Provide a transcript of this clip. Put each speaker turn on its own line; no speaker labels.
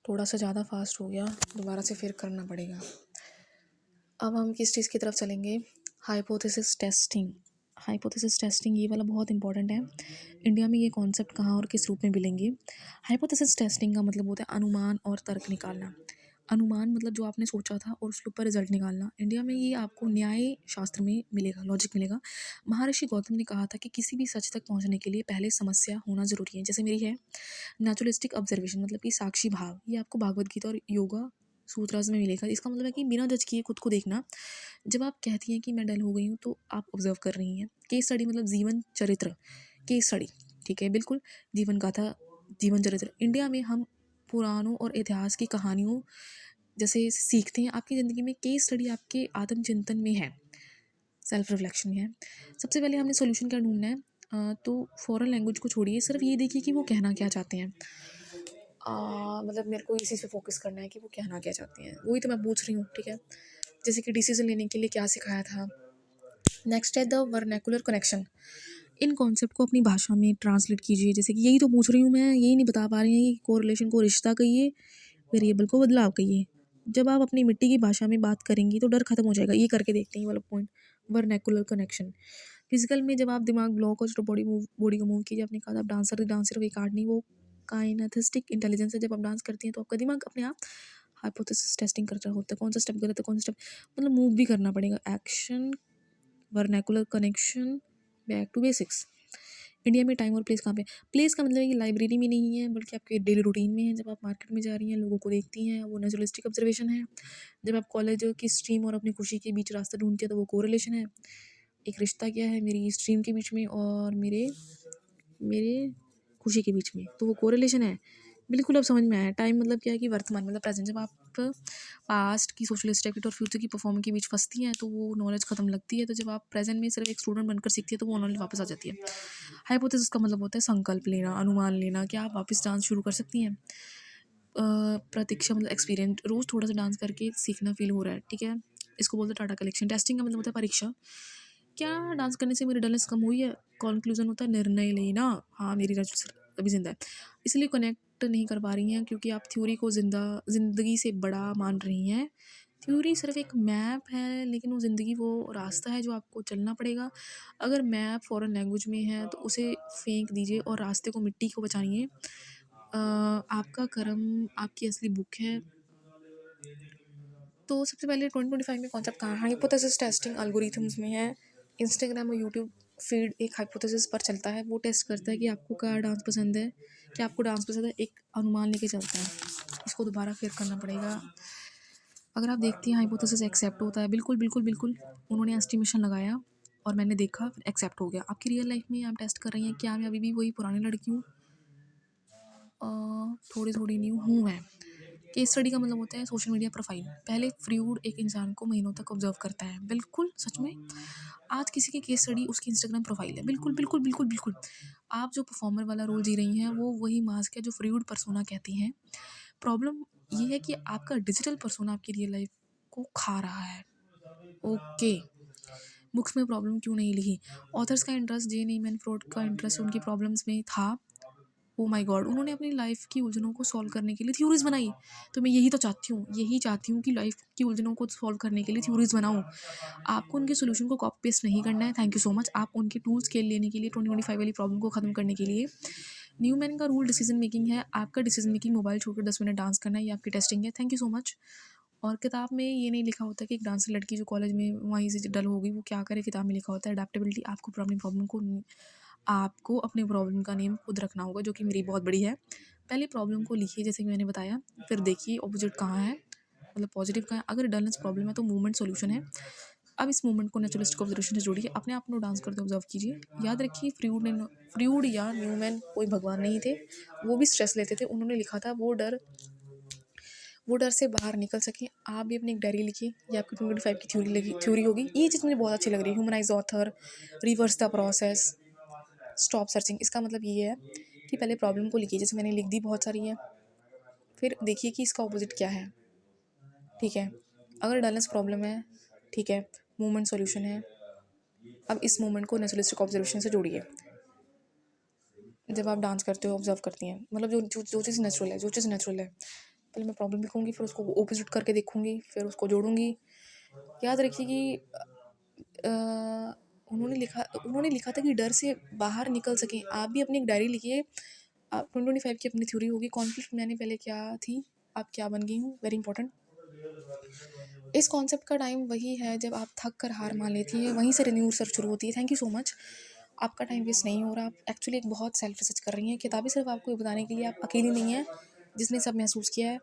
थोड़ा सा ज़्यादा फास्ट हो गया, दोबारा से फिर करना पड़ेगा। अब हम किस चीज़ की तरफ चलेंगे? Hypothesis testing. हाइपोथेसिस टेस्टिंग ये वाला बहुत इंपॉर्टेंट है। इंडिया में ये कॉन्सेप्ट कहाँ और किस रूप में मिलेंगे? हाइपोथेसिस टेस्टिंग का मतलब होता है अनुमान और तर्क निकालना। अनुमान मतलब जो आपने सोचा था और उसके ऊपर रिजल्ट निकालना। इंडिया में ये आपको न्याय शास्त्र में मिलेगा, लॉजिक मिलेगा। महर्षि गौतम ने कहा था कि किसी भी सच तक पहुँचने के लिए पहले समस्या होना ज़रूरी है। जैसे मेरी है नेचुरलिस्टिक ऑब्जर्वेशन, मतलब कि साक्षी भाव। ये आपको भागवत गीता और योगा सूत्रास में मिलेगा। इसका मतलब है कि बिना जज किए खुद को देखना। जब आप कहती हैं कि मैं डल हो गई हूँ तो आप ऑब्जर्व कर रही हैं। केस स्टडी मतलब जीवन चरित्र, केस स्टडी, ठीक है, बिल्कुल जीवन गाथा, जीवन चरित्र। इंडिया में हम पुराणों और इतिहास की कहानियों जैसे सीखते हैं। आपकी ज़िंदगी में केस स्टडी आपके आत्मचिंतन में है, सेल्फ रिफ्लेक्शन में है। सबसे पहले हमने सोल्यूशन क्या ढूंढना है? तो फॉरेन लैंग्वेज को छोड़िए, सिर्फ ये देखिए कि वो कहना क्या चाहते हैं। मतलब मेरे को इसी से फोकस करना है कि वो कहना क्या चाहते हैं, वही तो मैं पूछ रही हूँ, ठीक है। जैसे कि डिसीजन लेने के लिए क्या सिखाया था। नेक्स्ट है the vernacular connection. In concept को अपनी भाषा में ट्रांसलेट कीजिए। जैसे कि यही तो पूछ रही हूँ मैं, यही नहीं बता पा रही हैं कि कोरिलेशन को रिश्ता कहिए, वेरिएबल को बदलाव कहिए। जब आप अपनी मिट्टी की भाषा में बात करेंगी तो डर खत्म हो जाएगा। ये करके देखते हैं ये वाला पॉइंट, वर्नैकुलर कनेक्शन। फिजिकल में जब आप दिमाग ब्लॉक हो, बॉडी को मूव कीजिए। आपने कहा था आप डांसर सिर्फ एक आर्ट नहीं, वो काइनेथिस्टिक इंटेलिजेंस है। जब आप डांस करती हैं तो आपका दिमाग अपने आप हाइपोथेसिस टेस्टिंग कर रहा होता है, कौन सा स्टेप गलत है, कौन सा स्टेप, मतलब मूव भी करना पड़ेगा। Action, vernacular connection, back to basics. India में टाइम और प्लेस कहाँ पे? प्लेस का मतलब है कि लाइब्रेरी में नहीं है, बल्कि आपके डेली रूटीन में है। जब आप मार्केट में जा रही हैं, लोगों को देखती हैं, वो नेचुरलिस्टिक ऑब्जर्वेशन है। जब आप कॉलेज की स्ट्रीम और अपनी खुशी के बीच रास्ता ढूंढती है तो वो कोरिलेशन है। एक रिश्ता क्या है मेरी स्ट्रीम के बीच में और मेरे मेरे खुशी के बीच में, तो वो कोरिलेशन है। बिल्कुल अब समझ में आया। टाइम मतलब क्या है कि वर्तमान मतलब प्रेजेंट। जब आप पास्ट की सोशल स्टेबिलिटी और फ्यूचर की परफॉर्मेंस के बीच फंसती हैं तो वो नॉलेज खत्म लगती है। तो जब आप प्रेजेंट में सिर्फ एक स्टूडेंट बनकर सीखती है तो वो नॉलेज वापस आ जाती है। हाइपोथेसिस का मतलब होता है संकल्प लेना, अनुमान लेना। क्या आप वापस डांस शुरू कर सकती हैं? प्रतीक्षा मतलब एक्सपीरियंस, रोज थोड़ा सा डांस करके सीखना फील हो रहा है, ठीक है। इसको बोलते हैं टाटा कलेक्शन। टेस्टिंग का मतलब होता है परीक्षा। क्या डांस करने से मेरी डलनेस कम हुई है? कंक्लूजन होता है निर्णय लेना। हाँ, मेरी रज अभी जिंदा है। इसलिए कनेक्ट नहीं कर पा रही हैं क्योंकि आप थ्योरी को जिंदगी से बड़ा मान रही हैं। थ्योरी सिर्फ एक मैप है, लेकिन वो ज़िंदगी वो रास्ता है जो आपको चलना पड़ेगा। अगर मैप फॉरेन लैंग्वेज में है तो उसे फेंक दीजिए और रास्ते को, मिट्टी को बचाइए। आपका कर्म आपकी असली बुक है। तो सबसे पहले 2025 में कॉन्सेप्ट कहाँ है? हाइपोथेसिस टेस्टिंग एल्गोरिथम्स में है। इंस्टाग्राम और यूट्यूब फीड एक हाइपोथेसिस पर चलता है। वो टेस्ट करता है कि आपको क्या डांस पसंद है, क्या आपको डांस पसंद है, एक अनुमान लेके चलता है। इसको दोबारा फिर करना पड़ेगा। अगर आप देखती हैं हाइपोथेसिस एक्सेप्ट होता है, बिल्कुल बिल्कुल बिल्कुल। उन्होंने एस्टिमेशन लगाया और मैंने देखा, फिर एक्सेप्ट हो गया। आपकी रियल लाइफ में आप टेस्ट कर रही हैं क्या मैं अभी भी वही पुरानी लड़की हूँ? थोड़ी थोड़ी न्यू हूँ मैं। केस स्टडी का मतलब होता है सोशल मीडिया प्रोफाइल। पहले फ्रूड एक इंसान को महीनों तक ऑब्जर्व करता है, बिल्कुल सच में। आज किसी की केस स्टडी उसकी इंस्टाग्राम प्रोफाइल है, बिल्कुल बिल्कुल बिल्कुल बिल्कुल। आप जो परफॉर्मर वाला रोल जी रही हैं वो वही मास्क है जो फ्रूड पर्सोना कहती हैं। प्रॉब्लम ये है कि आपका डिजिटल पर्सोना आपकी रियल लाइफ को खा रहा है। ओके, बुक्स में प्रॉब्लम क्यों नहीं लिखी? ऑथर्स का इंटरेस्ट जे नीमैन फ्रॉड का इंटरेस्ट उनकी प्रॉब्लम्स में था। ओ माय गॉड, उन्होंने अपनी लाइफ की उलझनों को सॉल्व करने के लिए थ्योरीज बनाई। तो मैं यही तो चाहती हूँ कि लाइफ की उलझनों को सॉल्व करने के लिए थ्योरीज बनाऊँ। आपको उनके सोल्यूशन को कॉपी पेस्ट नहीं करना है। Thank you so much. आप उनके टूल्स के लेने के लिए 2025 वाली प्रॉब्लम को खत्म करने के लिए। न्यू मैन का रूल डिसीजन मेकिंग है। आपका डिसीजन मेकिंग मोबाइल छोड़कर 10 मिनट डांस करना है, ये आपकी टेस्टिंग है। Thank you so much. और किताब में ये नहीं लिखा होता कि एक डांसर लड़की जो कॉलेज में वहीं से डल हो गई वो क्या करे। किताब में लिखा होता है अडेप्टेबिलिटी। आपको अपने प्रॉब्लम का नेम खुद रखना होगा, जो कि मेरी बहुत बड़ी है। पहले प्रॉब्लम को लिखिए जैसे कि मैंने बताया, फिर देखिए ऑपोजिट कहाँ है, मतलब पॉजिटिव कहाँ है। अगर डलनेस प्रॉब्लम है तो मूवमेंट सॉल्यूशन है। अब इस मूवमेंट को नेचुरलिस्टिक ऑब्जर्वेशन से जोड़िए। अपने आप को डांस करते ऑब्जर्व कीजिए। याद रखिए फ्रूड या न्यूमैन कोई भगवान नहीं थे, वो भी स्ट्रेस लेते थे। उन्होंने लिखा था वो डर से बाहर निकल सके। आप भी अपनी एक डायरी लिखिए, ये आपकी 2025 की थ्योरी होगी। ये चीज़ मुझे बहुत अच्छी लग रही है। Humanise author, reverse the process, stop searching. इसका मतलब ये है कि पहले प्रॉब्लम को लिखिए, जैसे मैंने लिख दी बहुत सारी है, फिर देखिए कि इसका ऑपोजिट क्या है, ठीक है। अगर डलनेस प्रॉब्लम है, ठीक है, मूवमेंट सॉल्यूशन है। अब इस मूवमेंट को नेचुरलिस्टिक ऑब्जर्वेशन से जोड़िए। जब आप डांस करते हो ऑब्जर्व करती हैं, मतलब जो चीज़ नेचुरल है, पहले मैं प्रॉब्लम लिखूँगी, फिर उसको ऑपोज़िट करके देखूँगी, फिर उसको जोड़ूँगी। याद रखिए कि उन्होंने लिखा था कि डर से बाहर निकल सकें, आप भी अपनी एक डायरी लिखिए। 2025 की अपनी थ्योरी होगी, कॉन्फ्लिक्ट मैंने पहले क्या थी, अब क्या बन गई हूँ, वेरी इंपॉर्टेंट। इस कॉन्सेप्ट का टाइम वही है जब आप थक कर हार मान लेती हैं, वहीं से रिन्यू सर्च शुरू होती है। Thank you so much. आपका टाइम वेस्ट नहीं हो रहा, आप एक्चुअली एक बहुत सेल्फ रिसर्च कर रही हैं। किताबें सिर्फ आपको ये बताने के लिए आप अकेली नहीं हैं जिसने सब महसूस किया है।